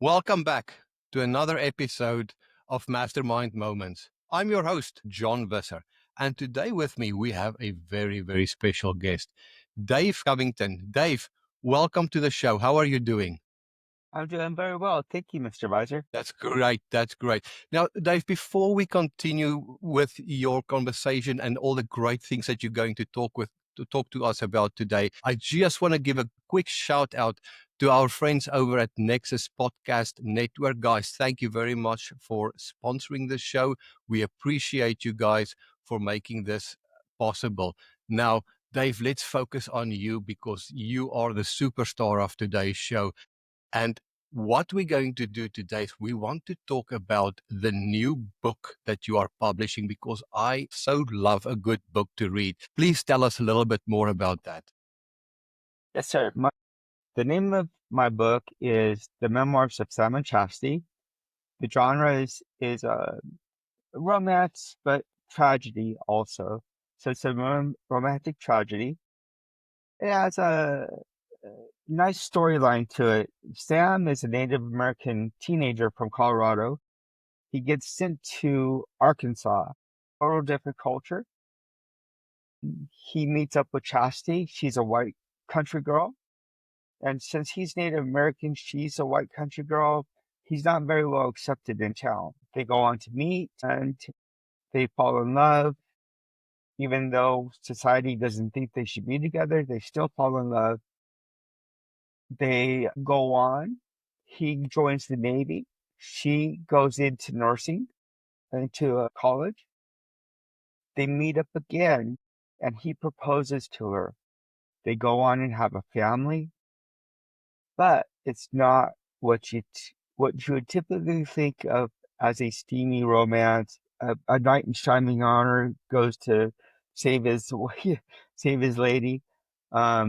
Welcome back to another episode of Mastermind Moments. I'm your host, John Visser, and today with me we have a very, very special guest, Dave Covington. Dave, welcome to the show. How are you doing? I'm doing very well. Thank you, Mr. Visor. That's great. That's great. Now, Dave, before we continue with your conversation and all the great things that you're going to talk to us about today, I just want to give a quick shout out to our friends over at Nexus Podcast Network. Guys, thank you very much for sponsoring the show. We appreciate you guys for making this possible. Now, Dave, let's focus on you because you are the superstar of today's show. And what we're going to do today is we want to talk about the new book that you are publishing because I so love a good book to read. Please tell us a little bit more about that. Yes, sir. The name of my book is The Memoirs of Simon Chasity. The genre is romance, but tragedy also. So it's a romantic tragedy. It has a nice storyline to it. Sam is a Native American teenager from Colorado. He gets sent to Arkansas, total different culture. He meets up with Chastity. She's a white country girl. And since he's Native American, she's a white country girl, he's not very well accepted in town. They go on to meet and they fall in love. Even though society doesn't think they should be together, they still fall in love. They go on. He joins the Navy. She goes into nursing, into a college. They meet up again and he proposes to her. They go on and have a family. But it's not what what you would typically think of as a steamy romance. A knight in shining armor goes to save his save his lady. I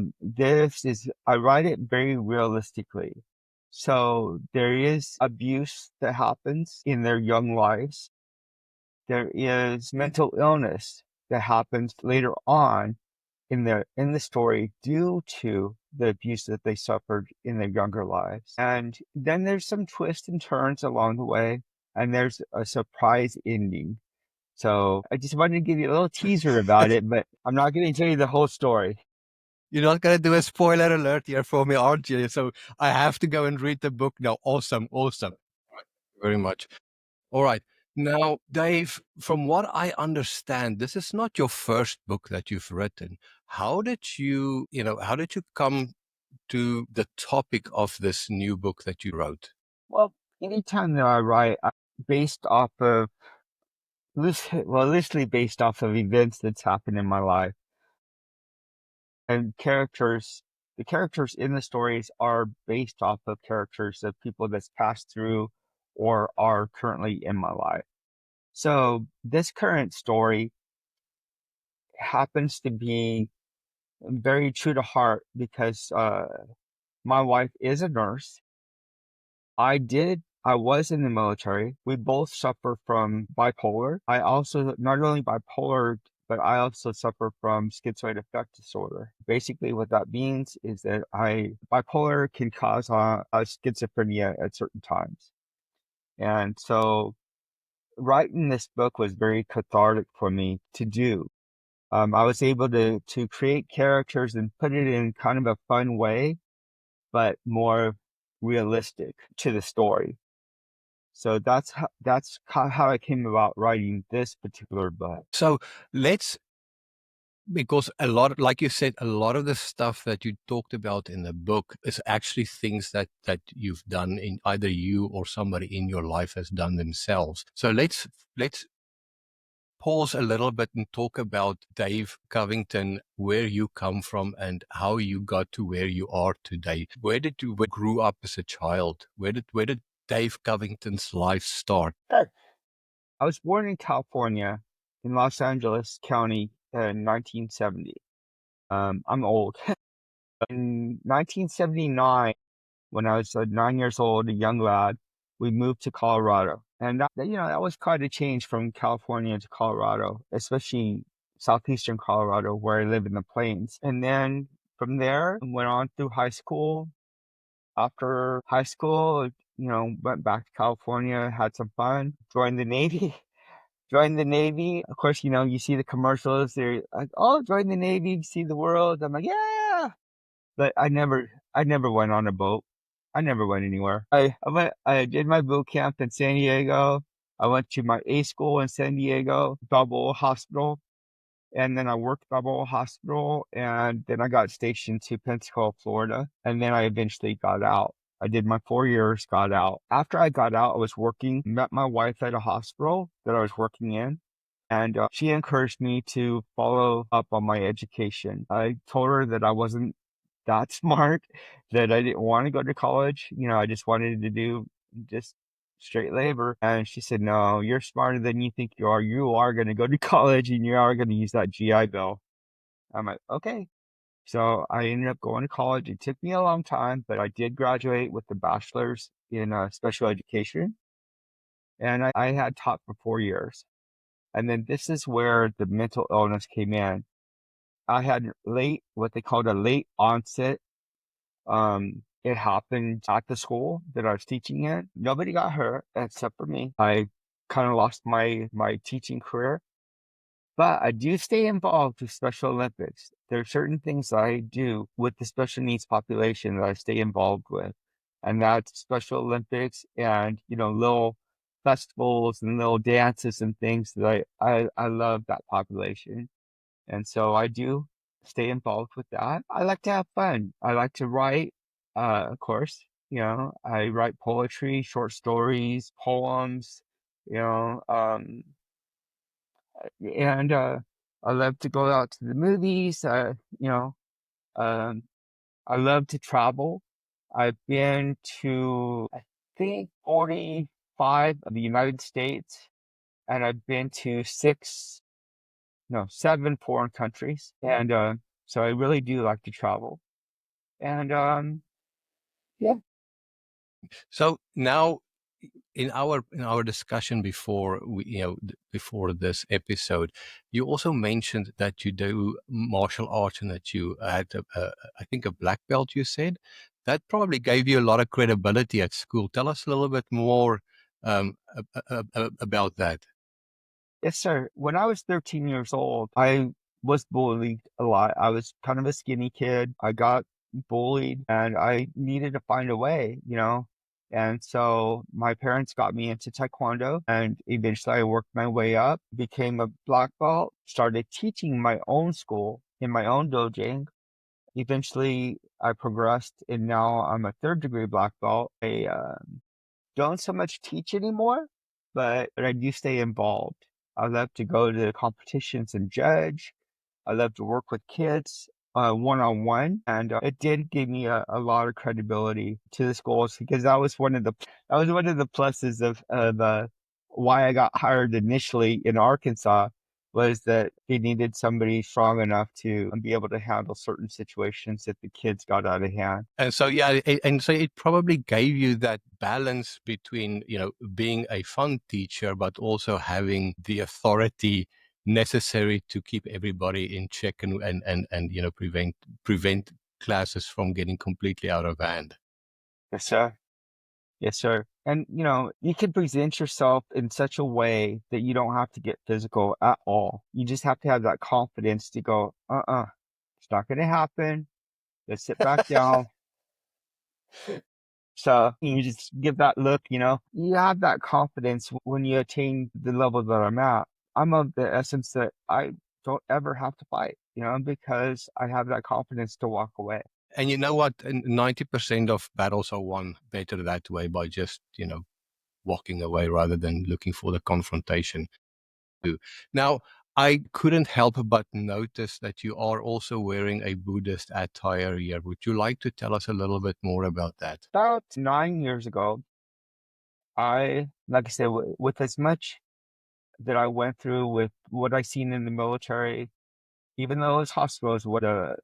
write it very realistically. So there is abuse that happens in their young lives. There is mental illness that happens later on in the story due to the abuse that they suffered in their younger lives. And then there's some twists and turns along the way, and there's a surprise ending. So I just wanted to give you a little teaser about it, but I'm not going to tell you the whole story. You're not going to do a spoiler alert here for me, aren't you? So I have to go and read the book now. Awesome. Awesome. Thank you very much. All right. Now, Dave, from what I understand, this is not your first book that you've written. How did you come to the topic of this new book that you wrote? Well, anytime that I write, based off of loosely based off of events that's happened in my life. And the characters in the stories are based off of characters of people that's passed through or are currently in my life. So this current story happens to be very true to heart because my wife is a nurse. I was in the military. We both suffer from bipolar. I also, not only bipolar, but I also suffer from schizoid affect disorder. Basically, what that means is that bipolar can cause schizophrenia at certain times. And so writing this book was very cathartic for me to do. I was able to create characters and put it in kind of a fun way, but more realistic to the story. So that's how I came about writing this particular book. So because like you said, a lot of the stuff that you talked about in the book is actually things that you've done in either you or somebody in your life has done themselves. So let's pause a little bit and talk about Dave Covington, where you come from and how you got to where you are today. Where did you grew up as a child? Where did Dave Covington's life start? Sure. I was born in California, in Los Angeles County in 1970. I'm old. In 1979, when I was 9 years old, a young lad, we moved to Colorado. And that was quite a change from California to Colorado, especially southeastern Colorado, where I live in the plains. And then from there, went on through high school. After high school, went back to California, had some fun, joined the Navy. Joined the Navy. Of course, you see the commercials. They're like, "Oh, join the Navy, see the world." I'm like, "Yeah," but I never went on a boat. I never went anywhere. I did my boot camp in San Diego. I went to my A school in San Diego, Balboa Hospital, and then I worked Balboa Hospital, and then I got stationed to Pensacola, Florida, and then I eventually got out. I did my 4 years, got out. After I got out, I was working, met my wife at a hospital that I was working in, and she encouraged me to follow up on my education. I told her that I wasn't that smart, that I didn't want to go to college. I just wanted to do just straight labor. And she said, "No, you're smarter than you think you are. You are going to go to college and you are going to use that GI Bill." I'm like, "Okay." So I ended up going to college. It took me a long time, but I did graduate with a bachelor's in special education. And I had taught for 4 years. And then this is where the mental illness came in. I had what they called a late onset. It happened at the school that I was teaching in. Nobody got hurt except for me. I kind of lost my teaching career, but I do stay involved with Special Olympics. There are certain things that I do with the special needs population that I stay involved with, and that's Special Olympics and little festivals and little dances and things that I love that population. And so I do stay involved with that. I like to have fun. I like to write, of course. I write poetry, short stories, poems, you know, um, and I love to go out to the movies. Um, I love to travel. I've been to, I think, 45 of the United States, and I've been to no, 7 foreign countries. And so I really do like to travel. And yeah, So now in our discussion before before this episode, you also mentioned that you do martial arts and that you had I think a black belt. You said that probably gave you a lot of credibility at school. Tell us a little bit more about that. yes, sir. When I was 13 years old, I was bullied a lot. I was kind of a skinny kid. I got bullied and I needed to find a way. And so my parents got me into Taekwondo and eventually I worked my way up, became a black belt, started teaching my own school in my own dojo. Eventually I progressed and now I'm a third degree black belt. I don't so much teach anymore, but I do stay involved. I love to go to competitions and judge. I love to work with kids one on one, and it did give me a lot of credibility to the schools because that was one of the pluses of why I got hired initially in Arkansas was that they needed somebody strong enough to be able to handle certain situations if the kids got out of hand. And so, yeah, and so it probably gave you that balance between, being a fun teacher, but also having the authority necessary to keep everybody in check and prevent classes from getting completely out of hand. Yes, sir. Yes, sir. And you can present yourself in such a way that you don't have to get physical at all. You just have to have that confidence to go, it's not going to happen. Let's sit back down. So you just give that look. You have that confidence when you attain the level that I'm at. I'm of the essence that I don't ever have to fight, because I have that confidence to walk away. And you know what? 90% of battles are won better that way by just, walking away rather than looking for the confrontation. Now, I couldn't help but notice that you are also wearing a Buddhist attire here. Would you like to tell us a little bit more about that? About 9 years ago, like I said, with as much that I went through with what I seen in the military, even though it's hospitals, what a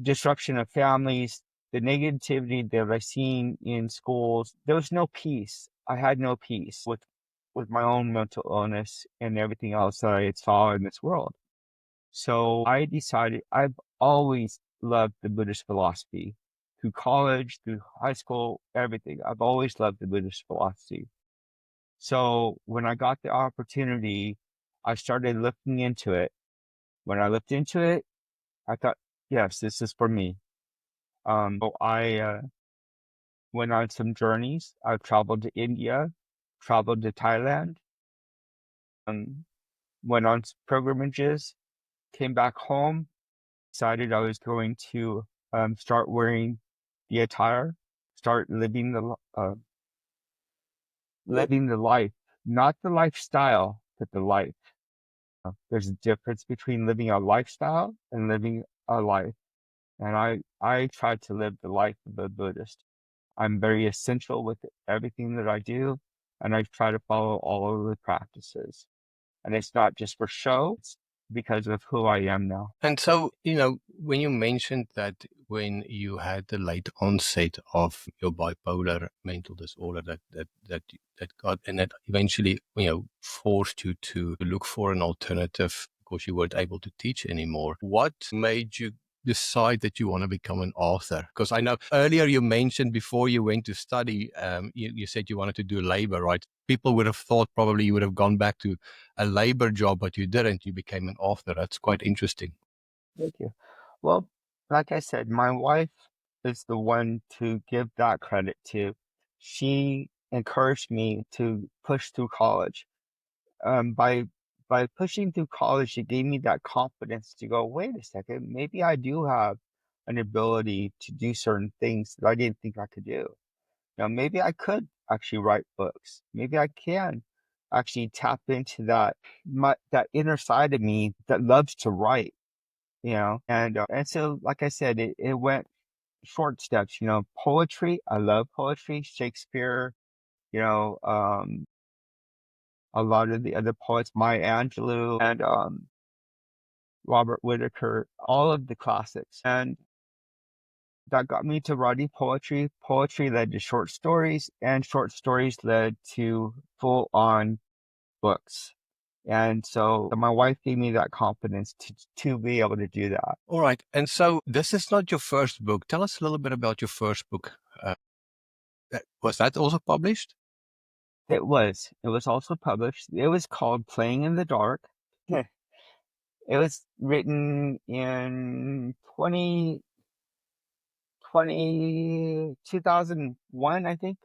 disruption of families, the negativity that I seen in schools, there was no peace. I had no peace with my own mental illness and everything else that I saw in this world. So I decided I've always loved the Buddhist philosophy through college, through high school, everything. I've always loved the Buddhist philosophy. So when I got the opportunity, I started looking into it. When I looked into it, I thought, yes, this is for me. So I went on some journeys. I've traveled to India, traveled to Thailand, um, went on pilgrimages, came back home, decided I was going to start wearing the attire, start living the life, not the lifestyle, but the life. There's a difference between living a lifestyle and living a life. And I try to live the life of a Buddhist. I'm very essential with everything that I do, and I try to follow all of the practices. And it's not just for show, it's because of who I am now. And so, when you mentioned that when you had the late onset of your bipolar mental disorder, that got and that eventually, forced you to look for an alternative because you weren't able to teach anymore. What made you decide that you want to become an author? Because I know earlier you mentioned before you went to study, you said you wanted to do labor, right? People would have thought probably you would have gone back to a labor job, but you didn't. You became an author. That's quite interesting. Thank you. Well, like I said, my wife is the one to give that credit to. She encouraged me to push through college. By pushing through college, it gave me that confidence to go, wait a second, maybe I do have an ability to do certain things that I didn't think I could do. Now, maybe I could actually write books. Maybe I can actually tap into that inner side of me that loves to write, and so, like I said, it went short steps, poetry. I love poetry, Shakespeare, you know, um, a lot of the other poets, Maya Angelou and Robert Whitaker, all of the classics. And that got me to writing poetry. Poetry led to short stories, and short stories led to full on books. And so my wife gave me that confidence to be able to do that. All right. And so this is not your first book. Tell us a little bit about your first book. Was that also published? It was. It was also published. It was called Playing in the Dark. It was written in 2001, I think.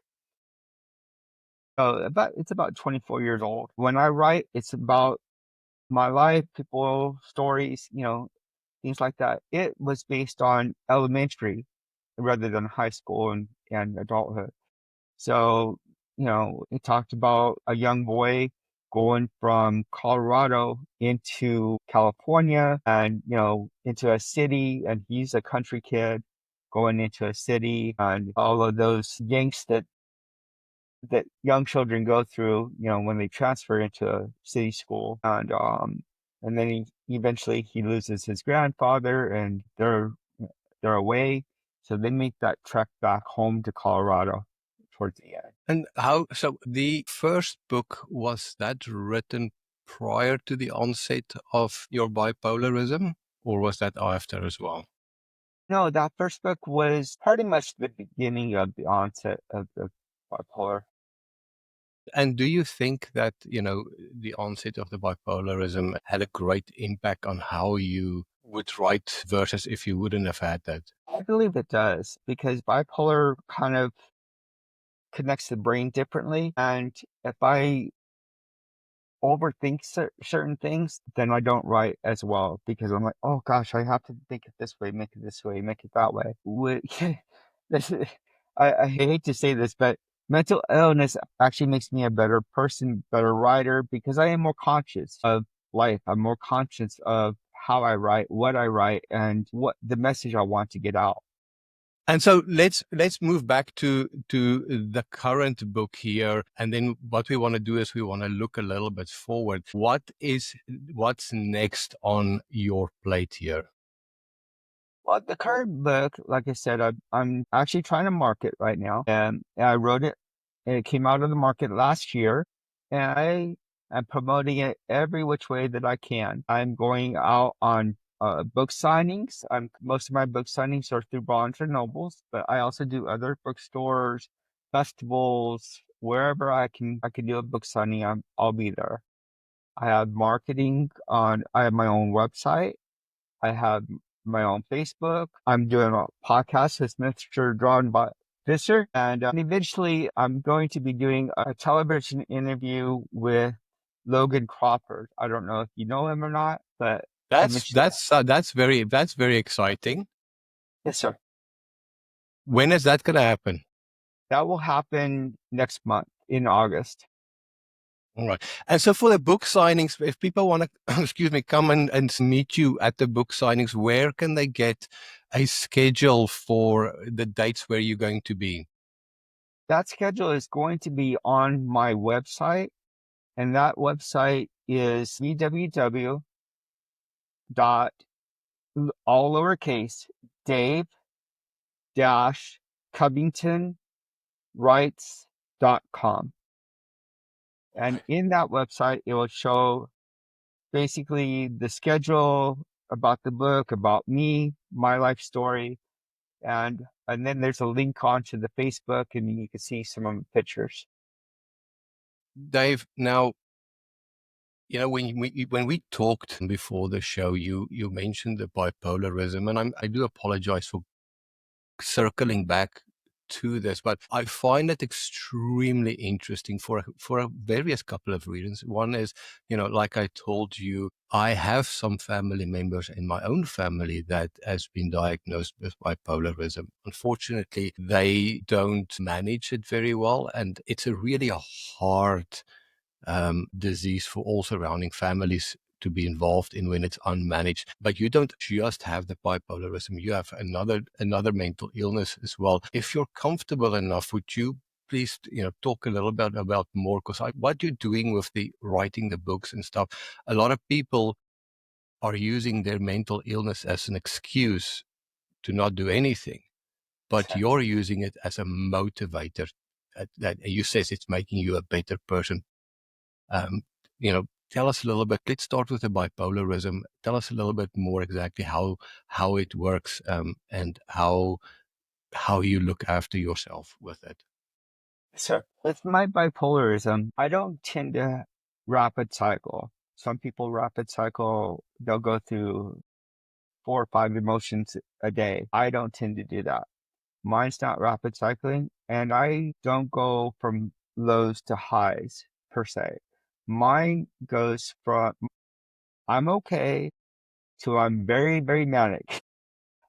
It's about 24 years old. When I write, it's about my life, people, stories, things like that. It was based on elementary rather than high school and adulthood. So, it talked about a young boy going from Colorado into California and, into a city, and he's a country kid going into a city and all of those yanks that young children go through, when they transfer into a city school. And then he loses his grandfather and they're away. So they make that trek back home to Colorado towards the end. And so the first book, was that written prior to the onset of your bipolarism, or was that after as well? No, that first book was pretty much the beginning of the onset of the bipolar. And do you think that, the onset of the bipolarism had a great impact on how you would write versus if you wouldn't have had that? I believe it does because bipolar kind of connects the brain differently. And if I overthink certain things, then I don't write as well because I'm like, oh gosh, I have to think it this way, make it this way, make it that way. This I hate to say this, but mental illness actually makes me a better person, better writer because I am more conscious of life. I'm more conscious of how I write, what I write, and what the message I want to get out. And so let's move back to the current book here, and then what we want to do is we want to look a little bit forward. What's next on your plate here? Well, the current book, like I said, I'm actually trying to market right now, and I wrote it, and it came out of the market last year, and I am promoting it every which way that I can. I'm going out on book signings. Most of my book signings are through Barnes and Nobles, but I also do other bookstores, festivals, wherever I can do a book signing, I'll be there. I have marketing on, I have my own website. I have my own Facebook. I'm doing a podcast with Mr. John Visser. And eventually I'm going to be doing a television interview with Logan Crawford. I don't know if you know him or not, but That's eventually, that's uh, that's very exciting. yes, sir. When is that going to happen? That will happen next month in August. All right. And so for the book signings, if people want to, excuse me, come and meet you at the book signings, where can they get a schedule for the dates where you're going to be? That schedule is going to be on my website, and that website is www dot all lowercase Dave dash Covington writes.com. And in that website, it will show basically the schedule about the book, about me, my life story, and then there's a link onto the Facebook, and you can see some of the pictures. Dave, now, when we talked before the show, you mentioned the bipolarism, and I do apologize for circling back to this, but I find it extremely interesting for a various couple of reasons. One is, like I told you, I have some family members in my own family that has been diagnosed with bipolarism. Unfortunately, they don't manage it very well, and it's a really hard disease for all surrounding families to be involved in when it's unmanaged. But you don't just have the bipolarism, you have another mental illness as well. If you're comfortable enough, would you please talk a little bit about more, because what you're doing with the writing the books and stuff, a lot of people are using their mental illness as an excuse to not do anything, but you're using it as a motivator. That you says it's making you a better person. um, Tell us a little bit. Let's start with the bipolarism. Tell us a little bit more exactly how it works, and how you look after yourself with it. So with my bipolarism, I don't tend to rapid cycle. Some people rapid cycle, they'll go through 4 or 5 emotions a day. I don't tend to do that. Mine's not rapid cycling, and I don't go from lows to highs per se. Mine goes from I'm okay to I'm very, very manic.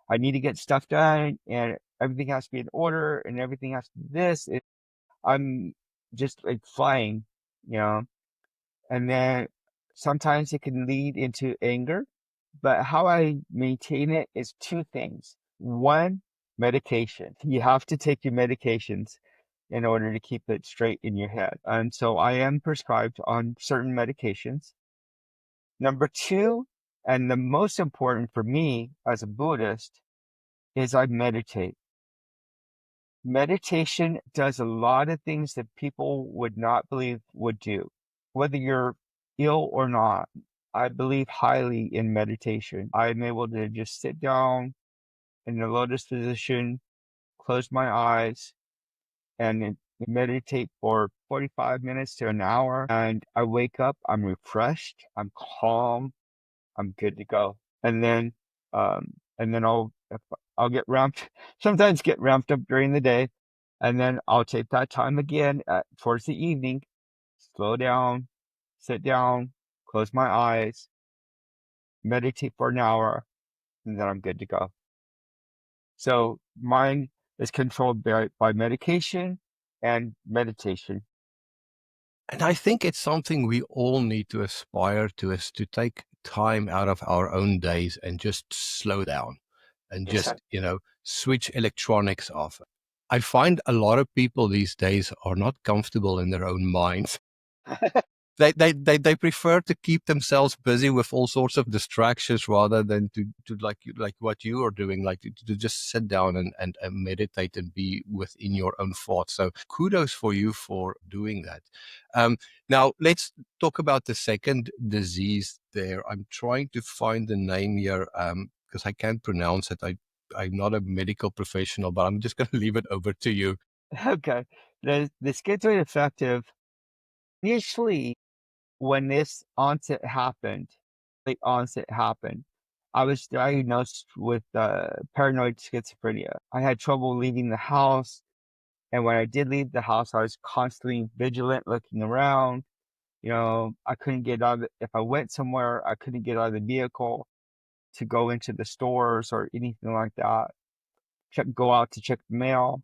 I need to get stuff done, and everything has to be in order, and everything has to be this. I'm just like flying, you know, and then sometimes it can lead into anger. But how I maintain it is two things. One, medication. You have to take your medications in order to keep it straight in your head. And so I am prescribed on certain medications. Number two, and the most important for me as a Buddhist, is I meditate. Meditation does a lot of things that people would not believe would do. Whether you're ill or not, I believe highly in meditation. I'm able to just sit down in the lotus position, close my eyes, and meditate for 45 minutes to an hour. And I wake up, I'm refreshed, I'm calm, I'm good to go. And then I'll get ramped, sometimes get ramped up during the day, and then I'll take that time again towards the evening, slow down, sit down, close my eyes, meditate for an hour, and then I'm good to go. So mine is controlled by medication and meditation. And I think it's something we all need to aspire to, is to take time out of our own days and just slow down and Yes, just, sir. switch electronics off. I find a lot of people these days are not comfortable in their own minds. They prefer to keep themselves busy with all sorts of distractions rather than to like what you are doing, like to just sit down and meditate and be within your own thoughts. So kudos for you for doing that. Now let's talk about the second disease there. I'm trying to find the name here because I can't pronounce it. I'm not a medical professional, but I'm just going to leave it over to you. Okay. The schizoaffective, initially, when this onset happened, late onset happened, I was diagnosed with paranoid schizophrenia. I had trouble leaving the house, and when I did leave the house, I was constantly vigilant, looking around. I couldn't get out of if I went somewhere, I couldn't get out of the vehicle to go into the stores or anything like that. Go out to check the mail.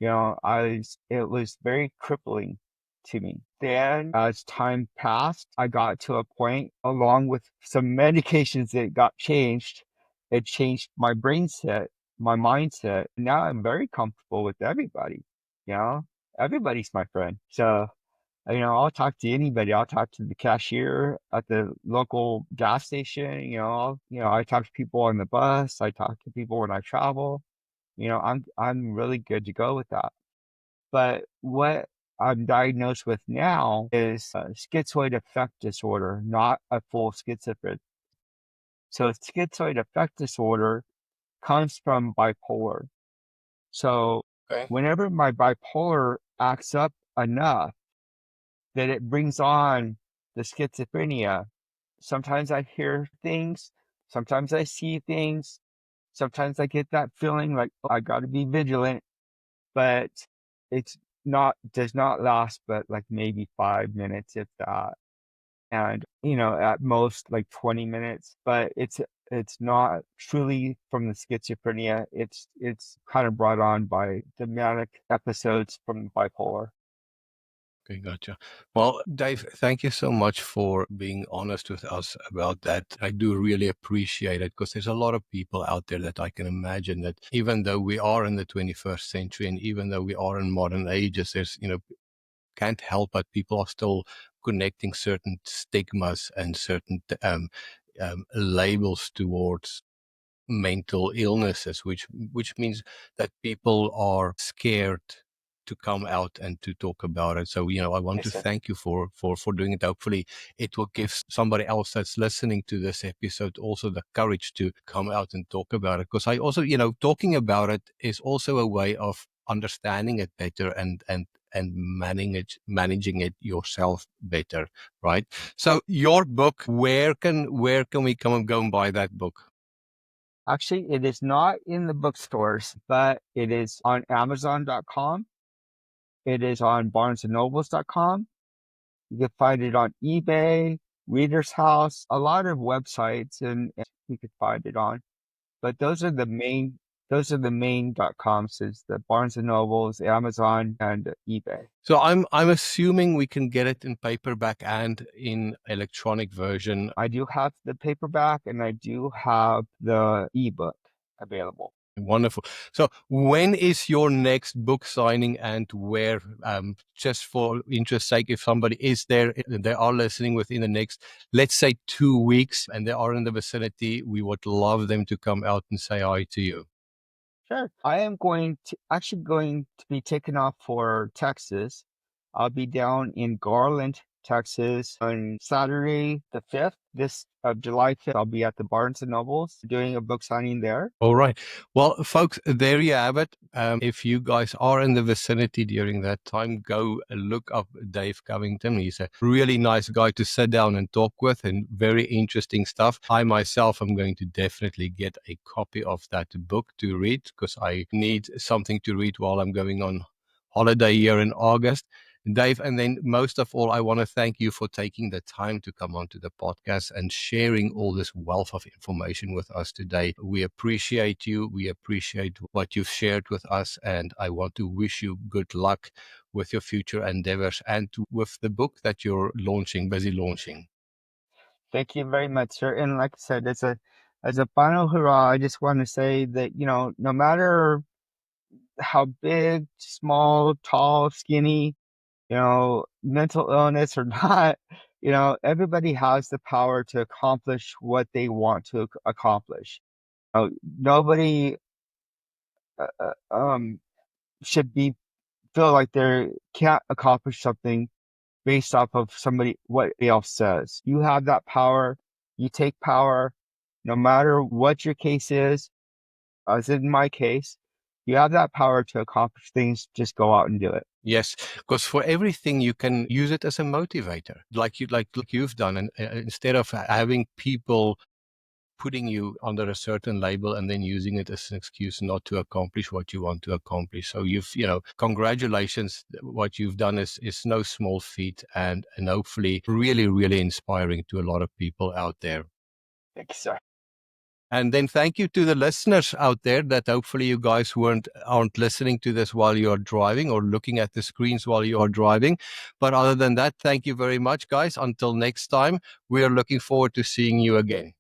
It was very crippling to me. Then, as time passed, I got to a point, along with some medications that got changed, it changed my brain set, my mindset. Now I'm very comfortable with everybody. You know, everybody's my friend. So, I'll talk to anybody. I'll talk to the cashier at the local gas station. I talk to people on the bus. I talk to people when I travel. I'm really good to go with that. But what I'm diagnosed with now is a schizoid affect disorder, not a full schizophrenia. So schizoid affect disorder comes from bipolar. So Okay. whenever my bipolar acts up enough that it brings on the schizophrenia, sometimes I hear things, sometimes I see things, sometimes I get that feeling like, oh, I got to be vigilant, but it's does not last but like maybe 5 minutes if that. And at most like 20 minutes, but it's not truly from the schizophrenia. It's kind of brought on by the manic episodes from bipolar. Okay, gotcha. Well, Dave, thank you so much for being honest with us about that. I do really appreciate it because there's a lot of people out there that I can imagine that even though we are in the 21st century and even though we are in modern ages, there's, can't help but people are still connecting certain stigmas and certain labels towards mental illnesses, which means that people are scared to come out and to talk about it. So, I want Yes, to sir. thank you for doing it. Hopefully it will give somebody else that's listening to this episode also the courage to come out and talk about it. Because I also, talking about it is also a way of understanding it better and managing it yourself better, right? So your book, where can we come and go and buy that book? Actually, it is not in the bookstores, but it is on Amazon.com. It is on BarnesandNobles.com. You can find it on eBay, Reader's House, a lot of websites, and you could find it on. But those are the main .coms is the Barnes and Nobles, Amazon, and eBay. So I'm assuming we can get it in paperback and in electronic version. I do have the paperback and I do have the ebook available. Wonderful. So when is your next book signing and where? Just for interest sake, if somebody is there, they are listening within the next, let's say 2 weeks, and they are in the vicinity, we would love them to come out and say hi to you. Sure. I am going to be taking off for Texas. I'll be down in Garland, Texas on Saturday the 5th, this of July 5th. I'll be at the Barnes and Nobles doing a book signing there. All right. Well, folks, there you have it. If you guys are in the vicinity during that time, go look up Dave Covington. He's a really nice guy to sit down and talk with and very interesting stuff. I myself am going to definitely get a copy of that book to read because I need something to read while I'm going on holiday here in August. Dave, and then most of all, I want to thank you for taking the time to come onto the podcast and sharing all this wealth of information with us today. We appreciate you. We appreciate what you've shared with us. And I want to wish you good luck with your future endeavors and with the book that you're busy launching. Thank you very much, sir. And like I said, as a final hurrah, I just want to say that, no matter how big, small, tall, skinny, mental illness or not, everybody has the power to accomplish what they want to accomplish. Nobody uh, uh, um should be feel like they can't accomplish something based off of somebody what else says. You have that power. You take power, no matter what your case is. As in my case, you have that power to accomplish things. Just go out and do it. Yes, because for everything you can use it as a motivator, like you've done, and instead of having people putting you under a certain label and then using it as an excuse not to accomplish what you want to accomplish. So congratulations. What you've done is no small feat, and hopefully really, really inspiring to a lot of people out there. Thanks, sir. And then thank you to the listeners out there that hopefully you guys aren't listening to this while you're driving or looking at the screens while you are driving. But other than that, thank you very much, guys. Until next time, we are looking forward to seeing you again.